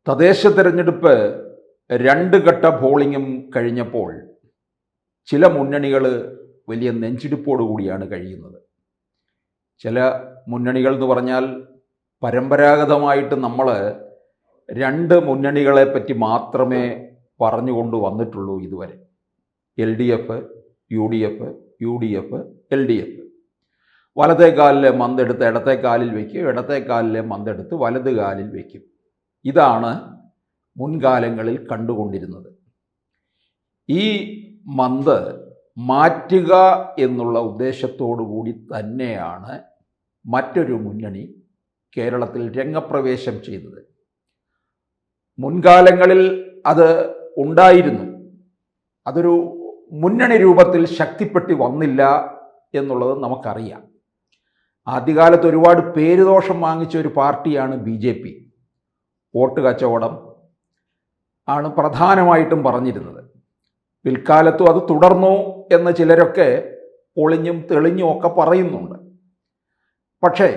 തദ്ദേശ തെരഞ്ഞെടുപ്പ് രണ്ട് ഘട്ട പോളിംഗും കഴിഞ്ഞപ്പോൾ ചില മുന്നണികൾ വലിയ നെഞ്ചിടിപ്പോടുകൂടിയാണ് കഴിയുന്നത്. ചില മുന്നണികൾ എന്ന് പറഞ്ഞാൽ പരമ്പരാഗതമായിട്ട് നമ്മൾ രണ്ട് മുന്നണികളെ പറ്റി മാത്രമേ പറഞ്ഞുകൊണ്ട് വന്നിട്ടുള്ളൂ ഇതുവരെ. LDF, UDF, UDF, LDF. വലത്തെ കാലിലെ മന്തെടുത്ത് ഇടത്തെ കാലിൽ വയ്ക്കും, ഇടത്തെ കാലിലെ മന്തെടുത്ത് വലത് കാലിൽ വയ്ക്കും. ഇതാണ് മുൻകാലങ്ങളിൽ കണ്ടുകൊണ്ടിരുന്നത്. ഈ മന്ത് മാറ്റുക എന്നുള്ള ഉദ്ദേശത്തോടു കൂടി തന്നെയാണ് മറ്റൊരു മുന്നണി കേരളത്തിൽ രംഗപ്രവേശം ചെയ്തത്. മുൻകാലങ്ങളിൽ അത് ഉണ്ടായിരുന്നു, അതൊരു മുന്നണി രൂപത്തിൽ ശക്തിപ്പെട്ട് വന്നില്ല എന്നുള്ളത് നമുക്കറിയാം. ആദ്യകാലത്ത് ഒരുപാട് പേരുദോഷം വാങ്ങിച്ച ഒരു പാർട്ടിയാണ് BJP. വോട്ട് കച്ചവടം ആണ് പ്രധാനമായിട്ടും പറഞ്ഞിരുന്നത്. പിൽക്കാലത്തും അത് തുടർന്നു എന്ന് ചിലരൊക്കെ ഒളിഞ്ഞും തെളിഞ്ഞും ഒക്കെ പറയുന്നുണ്ട്. പക്ഷേ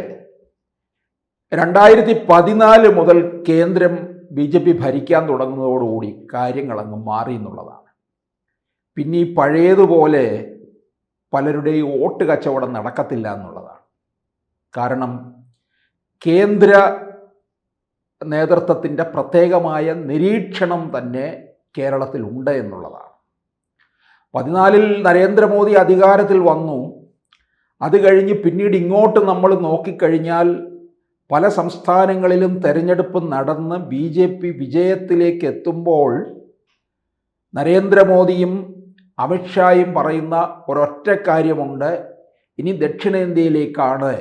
2014 മുതൽ കേന്ദ്രം BJP ഭരിക്കാൻ തുടങ്ങുന്നതോടുകൂടി കാര്യങ്ങളങ്ങ് മാറി എന്നുള്ളതാണ്. പിന്നെ ഈ പഴയതുപോലെ പലരുടെയും വോട്ട് കച്ചവടം നടക്കത്തില്ല എന്നുള്ളതാണ്. കാരണം കേന്ദ്ര നേതൃത്വത്തിൻ്റെ പ്രത്യേകമായ നിരീക്ഷണം തന്നെ കേരളത്തിലുണ്ട് എന്നുള്ളതാണ്. 14 നരേന്ദ്രമോദി അധികാരത്തിൽ വന്നു. അത് കഴിഞ്ഞ് പിന്നീട് ഇങ്ങോട്ട് നമ്മൾ നോക്കിക്കഴിഞ്ഞാൽ പല സംസ്ഥാനങ്ങളിലും തെരഞ്ഞെടുപ്പ് നടന്ന് BJP വിജയത്തിലേക്ക് എത്തുമ്പോൾ നരേന്ദ്രമോദിയും അമിത്ഷായും പറയുന്ന ഒരൊറ്റ കാര്യമുണ്ട്: ഇനി ദക്ഷിണേന്ത്യയിലേക്കാണ്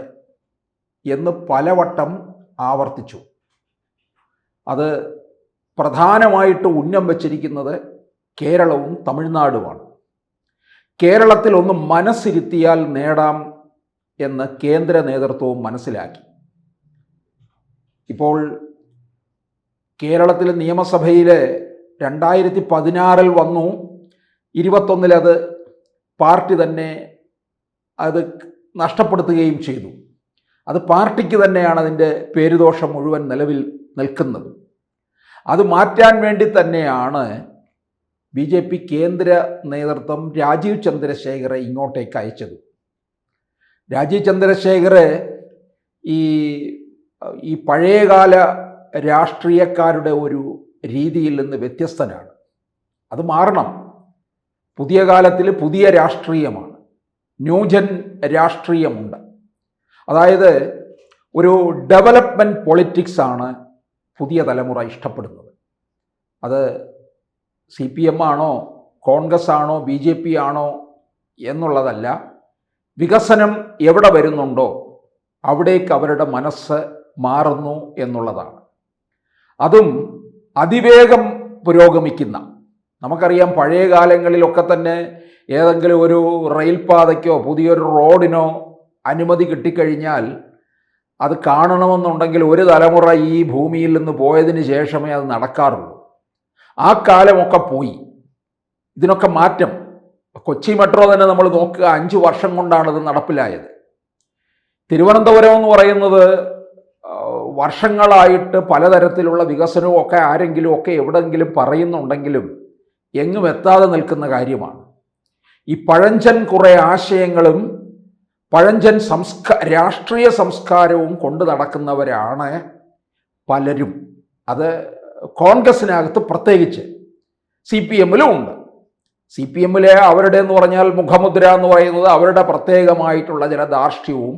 എന്ന് പലവട്ടം ആവർത്തിച്ചു. അത് പ്രധാനമായിട്ട് ഉന്നം വച്ചിരിക്കുന്നത് കേരളവും തമിഴ്നാടുമാണ്. കേരളത്തിൽ ഒന്ന് മനസ്സിരുത്തിയാൽ നേടാം എന്ന് കേന്ദ്ര നേതൃത്വവും മനസ്സിലാക്കി. ഇപ്പോൾ കേരളത്തിലെ നിയമസഭയിൽ 2016 വന്നു, 21 അത് പാർട്ടി തന്നെ അത് നഷ്ടപ്പെടുത്തുകയും ചെയ്തു. അത് പാർട്ടിക്ക് തന്നെയാണ് അതിൻ്റെ പേരുദോഷം മുഴുവൻ നിലവിൽ നിൽക്കുന്നത്. അത് മാറ്റാൻ വേണ്ടി തന്നെയാണ് BJP കേന്ദ്ര നേതൃത്വം രാജീവ് ചന്ദ്രശേഖറെ ഇങ്ങോട്ടേക്ക് അയച്ചത്. രാജീവ് ചന്ദ്രശേഖർ ഈ പഴയകാല രാഷ്ട്രീയക്കാരുടെ ഒരു രീതിയിൽ നിന്ന് വ്യത്യസ്തനാണ്. അത് മാറണം. പുതിയ കാലത്തിൽ പുതിയ രാഷ്ട്രീയമാണ്, ന്യൂജൻ രാഷ്ട്രീയമുണ്ട്. അതായത് ഒരു ഡെവലപ്മെൻറ്റ് പൊളിറ്റിക്സാണ് പുതിയ തലമുറ ഇഷ്ടപ്പെടുന്നത്. അത് CPM ആണോ, കോൺഗ്രസ് ആണോ, BJP ആണോ എന്നുള്ളതല്ല. വികസനം എവിടെ വരുന്നുണ്ടോ അവിടേക്ക് അവരുടെ മനസ്സ് മാറുന്നു എന്നുള്ളതാണ്. അതും അതിവേഗം പുരോഗമിക്കുന്ന, നമുക്കറിയാം പഴയ കാലങ്ങളിലൊക്കെ തന്നെ ഏതെങ്കിലും ഒരു റെയിൽപാതയ്ക്കോ പുതിയൊരു റോഡിനോ അനുമതി കിട്ടിക്കഴിഞ്ഞാൽ അത് കാണണമെന്നുണ്ടെങ്കിൽ ഒരു തലമുറ ഈ ഭൂമിയിൽ നിന്ന് പോയതിന് ശേഷമേ അത് നടക്കാറുള്ളൂ. ആ കാലമൊക്കെ പോയി. ഇതിനൊക്കെ മാറ്റം. കൊച്ചി മെട്രോ തന്നെ നമ്മൾ നോക്കുക, 5 വർഷം കൊണ്ടാണ് ഇത് നടപ്പിലായത്. തിരുവനന്തപുരം എന്ന് പറയുന്നത് വർഷങ്ങളായിട്ട് പലതരത്തിലുള്ള വികസനവും ഒക്കെ ആരെങ്കിലും ഒക്കെ എവിടെയെങ്കിലും പറയുന്നുണ്ടെങ്കിലും എങ്ങും എത്താതെ നിൽക്കുന്ന കാര്യമാണ്. ഈ പഴഞ്ചൻ കുറേ ആശയങ്ങളും പഴഞ്ചൻ രാഷ്ട്രീയ സംസ്കാരവും കൊണ്ട് നടക്കുന്നവരാണ് പലരും. അത് കോൺഗ്രസിനകത്ത് പ്രത്യേകിച്ച് CPM-ലും ഉണ്ട്. CPM-ലെ അവരുടെ എന്ന് പറഞ്ഞാൽ മുഖമുദ്ര എന്ന് പറയുന്നത് അവരുടെ പ്രത്യേകമായിട്ടുള്ള ചില ധാർഷ്ട്യവും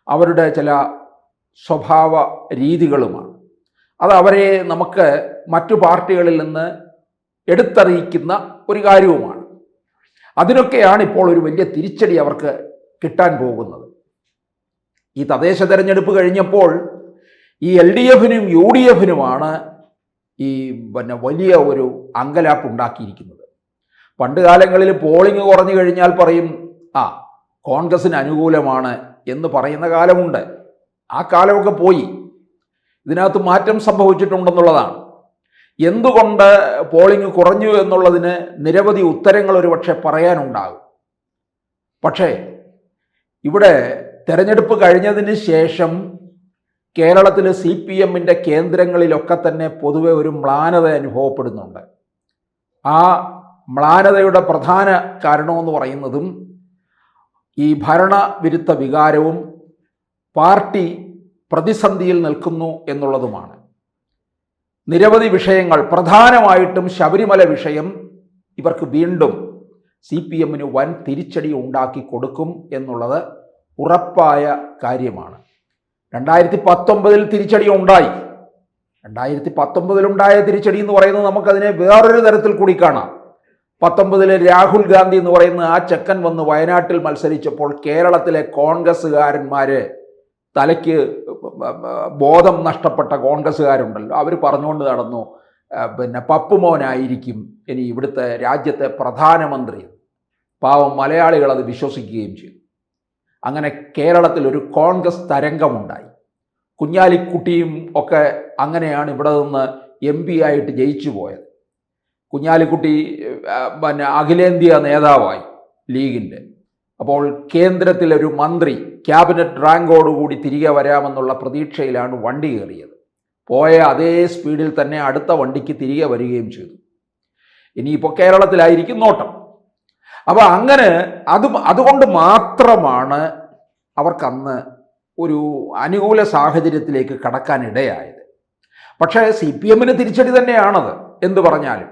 അവരുടെ ചില സ്വഭാവ രീതികളുമാണ്. അത് അവരെ നമുക്ക് മറ്റു പാർട്ടികളിൽ നിന്ന് എടുത്തറിയിക്കുന്ന ഒരു കാര്യവുമാണ്. അതിനൊക്കെയാണ് ഇപ്പോൾ ഒരു വലിയ തിരിച്ചടി അവർക്ക് കിട്ടാൻ പോകുന്നത്. ഈ തദ്ദേശ തെരഞ്ഞെടുപ്പ് കഴിഞ്ഞപ്പോൾ ഈ LDF-നും UDF-നുമാണ് വലിയ ഒരു അങ്കലാപ്പ് ഉണ്ടാക്കിയിരിക്കുന്നത്. പണ്ട് കാലങ്ങളിൽ പോളിംഗ് കുറഞ്ഞു കഴിഞ്ഞാൽ പറയും കോൺഗ്രസിന് അനുകൂലമാണ് എന്ന് പറയുന്ന കാലമുണ്ട്. ആ കാലമൊക്കെ പോയി. ഇതിനകത്ത് മാറ്റം സംഭവിച്ചിട്ടുണ്ടെന്നുള്ളതാണ്. എന്തുകൊണ്ട് പോളിംഗ് കുറഞ്ഞു എന്നുള്ളതിന് നിരവധി ഉത്തരങ്ങൾ ഒരുപക്ഷെ പറയാനുണ്ടാകും. പക്ഷേ ഇവിടെ തെരഞ്ഞെടുപ്പ് കഴിഞ്ഞതിന് ശേഷം കേരളത്തിൽ CPM-ൻ്റെ കേന്ദ്രങ്ങളിലൊക്കെ തന്നെ പൊതുവെ ഒരു മ്ലാനത അനുഭവപ്പെടുന്നുണ്ട്. ആ മ്ലാനതയുടെ പ്രധാന കാരണമെന്ന് പറയുന്നതും ഈ ഭരണവിരുദ്ധ വികാരവും പാർട്ടി പ്രതിസന്ധിയിൽ നിൽക്കുന്നു എന്നുള്ളതുമാണ്. നിരവധി വിഷയങ്ങൾ, പ്രധാനമായിട്ടും ശബരിമല വിഷയം ഇവർക്ക് വീണ്ടും CPM-ന് വൻ തിരിച്ചടി ഉണ്ടാക്കി കൊടുക്കും എന്നുള്ളത് ഉറപ്പായ കാര്യമാണ്. 2019 തിരിച്ചടി ഉണ്ടായി. 2019 തിരിച്ചടി എന്ന് പറയുന്നത് നമുക്കതിനെ വേറൊരു തരത്തിൽ കൂടി കാണാം. 19 രാഹുൽ ഗാന്ധി എന്ന് പറയുന്ന ആ ചെക്കൻ വന്ന് വയനാട്ടിൽ മത്സരിച്ചപ്പോൾ കേരളത്തിലെ കോൺഗ്രസ്സുകാരന്മാർ, തലയ്ക്ക് ബോധം നഷ്ടപ്പെട്ട കോൺഗ്രസ്സുകാരുണ്ടല്ലോ, അവർ പറഞ്ഞുകൊണ്ട് നടന്നു, പപ്പുമോനായിരിക്കും ഇനി ഇവിടുത്തെ രാജ്യത്തെ പ്രധാനമന്ത്രി. പാവം മലയാളികൾ അത് വിശ്വസിക്കുകയും ചെയ്തു. അങ്ങനെ കേരളത്തിൽ ഒരു കോൺഗ്രസ് തരംഗമുണ്ടായി. കുഞ്ഞാലിക്കുട്ടിയും ഒക്കെ അങ്ങനെയാണ് ഇവിടെ നിന്ന് MP ആയിട്ട് ജയിച്ചു പോയത്. കുഞ്ഞാലിക്കുട്ടി അഖിലേന്ത്യാ നേതാവായി ലീഗിൻ്റെ. അപ്പോൾ കേന്ദ്രത്തിലൊരു മന്ത്രി ക്യാബിനറ്റ് റാങ്കോടുകൂടി തിരികെ വരാമെന്നുള്ള പ്രതീക്ഷയിലാണ് വണ്ടി കയറിയത്. പോയ അതേ സ്പീഡിൽ തന്നെ അടുത്ത വണ്ടിക്ക് തിരികെ വരികയും ചെയ്തു. ഇനിയിപ്പോൾ കേരളത്തിലായിരിക്കും നോട്ടം. അപ്പോൾ അങ്ങനെ അതുകൊണ്ട് മാത്രമാണ് അവർക്കന്ന് ഒരു അനുകൂല സാഹചര്യത്തിലേക്ക് കടക്കാനിടയായത്. പക്ഷേ CPM-ന് തിരിച്ചടി തന്നെയാണത് എന്ത് പറഞ്ഞാലും.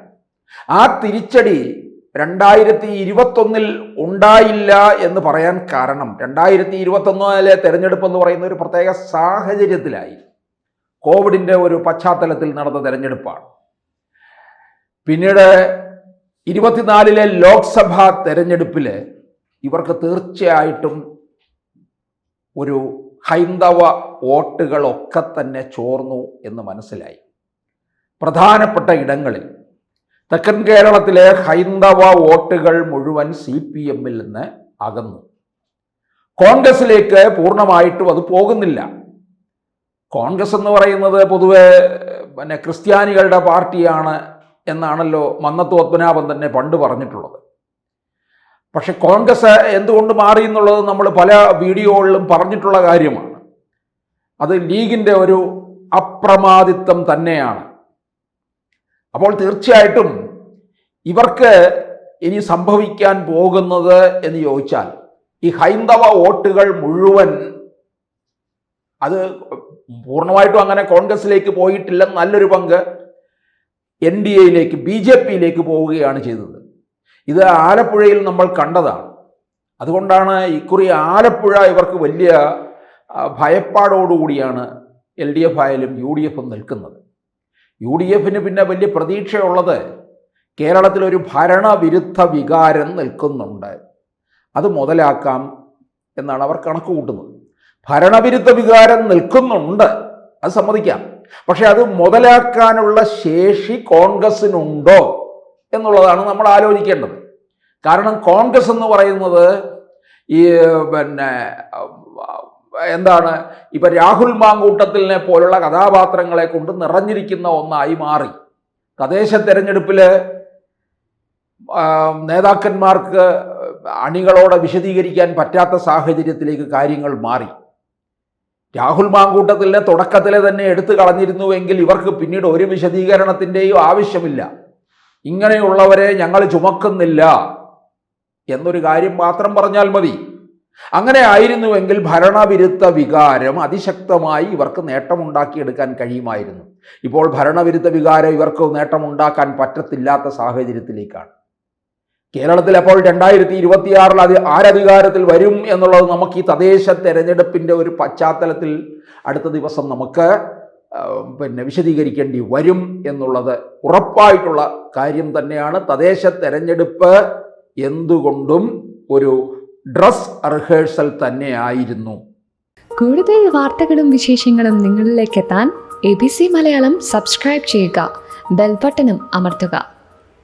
ആ തിരിച്ചടി 2021 ഉണ്ടായില്ല എന്ന് പറയാൻ കാരണം 2021 തെരഞ്ഞെടുപ്പ് എന്ന് പറയുന്ന ഒരു പ്രത്യേക സാഹചര്യത്തിലായി. കോവിഡിൻ്റെ ഒരു പശ്ചാത്തലത്തിൽ നടന്ന തെരഞ്ഞെടുപ്പാണ്. പിന്നീട് 24 ലോക്സഭാ തെരഞ്ഞെടുപ്പിൽ ഇവർക്ക് തീർച്ചയായിട്ടും ഒരു ഹൈന്ദവ വോട്ടുകളൊക്കെ തന്നെ ചോർന്നു എന്ന് മനസ്സിലായി. പ്രധാനപ്പെട്ട ഇടങ്ങളിൽ തെക്കൻ കേരളത്തിലെ ഹൈന്ദവ വോട്ടുകൾ മുഴുവൻ CPM-ൽ നിന്ന് അകന്നു. കോൺഗ്രസിലേക്ക് പൂർണ്ണമായിട്ടും അത് പോകുന്നില്ല. കോൺഗ്രസ് എന്ന് പറയുന്നത് പൊതുവെ ക്രിസ്ത്യാനികളുടെ പാർട്ടിയാണ് എന്നാണല്ലോ മന്നത്ത് പത്മനാഭൻ തന്നെ പണ്ട് പറഞ്ഞിട്ടുള്ളത്. പക്ഷെ കോൺഗ്രസ് എന്തുകൊണ്ട് മാറി എന്നുള്ളത് നമ്മൾ പല വീഡിയോകളിലും പറഞ്ഞിട്ടുള്ള കാര്യമാണ്. അത് ലീഗിൻ്റെ ഒരു അപ്രമാദിത്വം തന്നെയാണ്. അപ്പോൾ തീർച്ചയായിട്ടും ഇവർക്ക് ഇനി സംഭവിക്കാൻ പോകുന്നത് എന്ന് ചോദിച്ചാൽ, ഈ ഹൈന്ദവ വോട്ടുകൾ മുഴുവൻ അത് പൂർണ്ണമായിട്ടും അങ്ങനെ കോൺഗ്രസിലേക്ക് പോയിട്ടില്ല. നല്ലൊരു പങ്ക് NDA-യിലേക്ക് BJP-യിലേക്ക് പോവുകയാണ് ചെയ്തത്. ഇത് ആലപ്പുഴയിൽ നമ്മൾ കണ്ടതാണ്. അതുകൊണ്ടാണ് ഇക്കുറി ആലപ്പുഴ ഇവർക്ക് വലിയ ഭയപ്പാടോടുകൂടിയാണ് LDF ആയാലും UDF-ഉം നിൽക്കുന്നത്. UDF-ന് പിന്നെ വലിയ പ്രതീക്ഷയുള്ളത് കേരളത്തിലൊരു ഭരണവിരുദ്ധ വികാരം നിൽക്കുന്നുണ്ട്, അത് മുതലാക്കാം എന്നാണ് അവർ കണക്ക് കൂട്ടുന്നത്. ഭരണവിരുദ്ധ വികാരം നിൽക്കുന്നുണ്ട്, അത് സമ്മതിക്കാം. പക്ഷെ അത് മുതലാക്കാനുള്ള ശേഷി കോൺഗ്രസിനുണ്ടോ എന്നുള്ളതാണ് നമ്മൾ ആലോചിക്കേണ്ടത്. കാരണം കോൺഗ്രസ് എന്ന് പറയുന്നത് ഈ ഇപ്പം രാഹുൽ മാങ്കൂട്ടത്തിലിനെ പോലുള്ള കഥാപാത്രങ്ങളെ കൊണ്ട് നിറഞ്ഞിരിക്കുന്ന ഒന്നായി മാറി. തദ്ദേശ തെരഞ്ഞെടുപ്പിൽ നേതാക്കന്മാർക്ക് അണികളോട് വിശദീകരിക്കാൻ പറ്റാത്ത സാഹചര്യത്തിലേക്ക് കാര്യങ്ങൾ മാറി. രാഹുൽ മാങ്കൂട്ടത്തിലിനെ തുടക്കത്തിലെ തന്നെ എടുത്തു കളഞ്ഞിരുന്നുവെങ്കിൽ ഇവർക്ക് പിന്നീട് ഒരു വിശദീകരണത്തിൻ്റെയും ആവശ്യമില്ല. ഇങ്ങനെയുള്ളവരെ ഞങ്ങൾ ചുമക്കുന്നില്ല എന്നൊരു കാര്യം മാത്രം പറഞ്ഞാൽ മതി. അങ്ങനെ ആയിരുന്നുവെങ്കിൽ ഭരണവിരുദ്ധ വികാരം അതിശക്തമായി ഇവർക്ക് നേട്ടമുണ്ടാക്കിയെടുക്കാൻ കഴിയുമായിരുന്നു. ഇപ്പോൾ ഭരണവിരുദ്ധ വികാരം ഇവർക്ക് നേട്ടമുണ്ടാക്കാൻ പറ്റത്തില്ലാത്ത സാഹചര്യത്തിലേക്കാണ്. കേരളത്തിൽ അപ്പോൾ 2026 ആരധികാരത്തിൽ വരും എന്നുള്ളത് നമുക്ക് ഈ തദ്ദേശ തെരഞ്ഞെടുപ്പിൻ്റെ ഒരു പശ്ചാത്തലത്തിൽ അടുത്ത ദിവസം നമുക്ക് വിശദീകരിക്കേണ്ടി വരും എന്നുള്ളത് ഉറപ്പായിട്ടുള്ള കാര്യം തന്നെയാണ്. തദ്ദേശ തെരഞ്ഞെടുപ്പ് എന്തുകൊണ്ടും ഒരു ഡ്രസ് റിഹേഴ്സൽ തന്നെയായിരുന്നു. കൂടുതൽ വാർത്തകളും വിശേഷങ്ങളും നിങ്ങളിലേക്ക് എത്താൻ ABC മലയാളം സബ്സ്ക്രൈബ് ചെയ്യുക, ബെൽ ബട്ടണും അമർത്തുക.